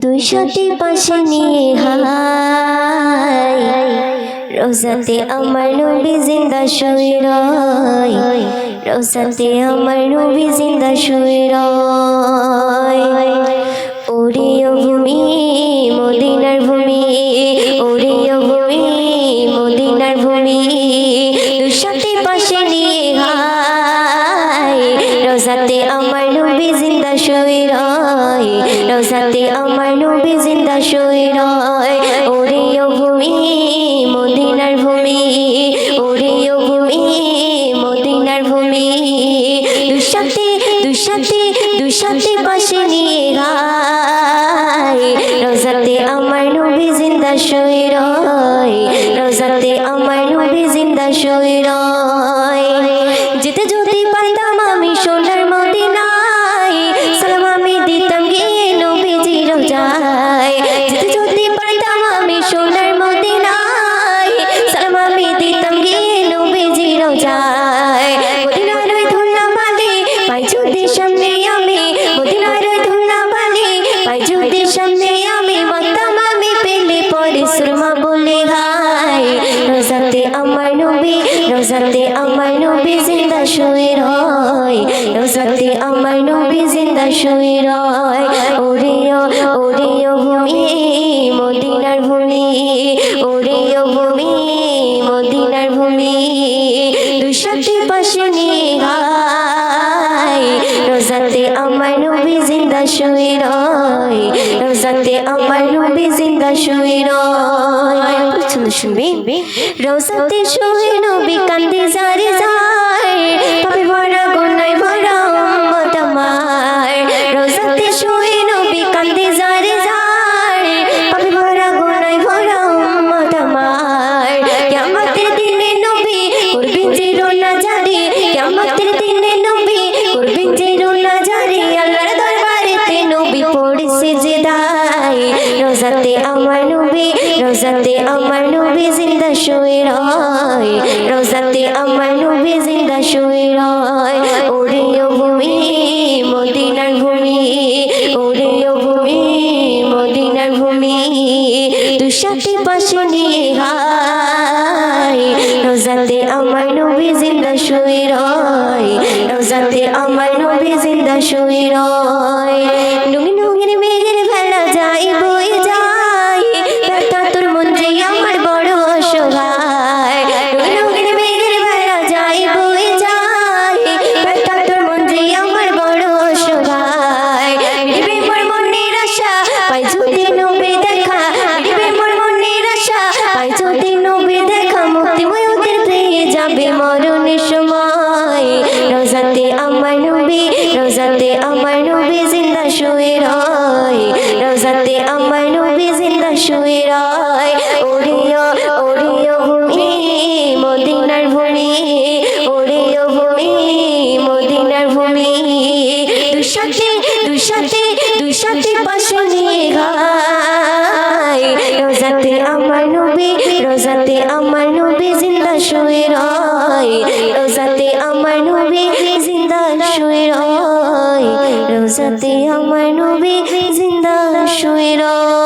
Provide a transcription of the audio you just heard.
দুই সাথে পাশে নিয়ে হাই রোজাতে আমার নবী জিন্দা শুয়ে রয়, রোজাতে আমার নবী জিন্দা শুয়ে রয়। ওরিও ভূমি মদিনার ভূমি, ওরিও ভূমি মদিনার ভূমি, দুই সাথে পাশে নিয়ে হাই রোজাতে আমার নবী জিন্দা শুয়ে রয়, রোজাতে আমার নবী জিন্দা শুয়ে রয়। ওরিও ভূমি মদিনার ভূমি, ওরিও ভূমি মদিনার ভূমি, দুই সাথে দুই সাথে দুই সাথে পাশে নিয়ে গায় রোজাতে আমার নবী জিন্দা শুয়ে রয়, রোজাতে আমার নবী জিন্দা শুয়ে রয়। যেতে যদি পারতাম আমি সোনার মদিনায়, সালাম আমি দিতাম গিয়ে নবীজি রোজায়। যেতে যদি পারতাম আমি সোনার মদিনায়, সালাম আমি দিতাম গিয়ে নবীজি রোজায়। মদিনার ওই ধুলাবালি পাই যদি সামনে আমি, মদিনার ওই ধুলাবালি পাই যদি সামনে আমি, মাতাম আমি পেলে পরে সুরমা বলে হাই রোজাতে আমার নবী, রোজাতে আমার নবী জিন্দা শুয়ে রয়, রোজাতে আমার নবী জিন্দা শুয়ে রয়। ওরিও ওরিও ভূমি মদিনার ভূমি, ওরিও ভূমি মদিনার ভূমি, দুই সাথে পাশে নিয়ে গায় রোজাতে আমার নবী জিন্দা শুয়ে রয়, রোজাতে আমার নবী জিন্দা শুয়ে রয়। শুনবি রোজাতে শুয়ে নবী কান্দে যারে যায়, পাপে ভরা গুনায় ভরা উম্মত আমার। রোজাতে শুয়ে নবী কান্দে যারে যায়, পাপে ভরা গুনায় ভরা উম্মত আমার। কিয়ামতের দিনে নবী করবেন যে রোনা জারি, কিয়ামতের দিনে নবী করবেন যে রোনা জারি, আল্লাহর দরবারেতে নবী পড়েছে যে দায় রোজাতে আমার নবী, রোজাতে আমার নবী জিন্দা শুয়ে রয়, রোজাতে আমার নবী জিন্দা শুয়ে রয়। ওরিও ভূমি মদিনার ভূমি, ওরিও ভূমি মদিনার ভূমি, দুই সাথে পাশে নিয়ে হাই রোজাতে আমার নবী জিন্দা শুয়ে রয়, রোজাতে আমার নবী জিন্দা শুয়ে রয়। নুঙ্গি নুঙ্গির মেঘের ভেলা যাই বয়ে যায়, ব্যথা তোর মন যে আমার বড় অসহায়। নুঙ্গি নুঙ্গির মেঘের ভেলা যাই বয়ে যায়, ব্যথা তোর মন যে আমার বড় অসহায়। মিটবে মোর মনের আশা পাই যদি নবী দেখা, মিটবে মোর মনের আশা পাই যদি নবী দেখা, মুক্তিময় ওদের পেয়ে যাবে মরণের সময় রোজাতে আমার নবী, রোজাতে আমার নবী জিন্দা শুয়ে রয়, রোজাতে আমার নবী জিন্দা শুয়ে রয়। ওরিও ওরিও ভূমি মদিনার ভূমি, ওরিও ভূমি মদিনার ভূমি, দুই সাথে দুই সাথে দুই সাথে পাশে নিয়ে গায় রোজাতে আমার নবী, রোজাতে আমার নবী জিন্দা শুয়ে রয়, রোজাতে আমার নবী জিন্দা শুয়ে রয়, রোজাতে আমার নবী জিন্দা শুয়ে রয়।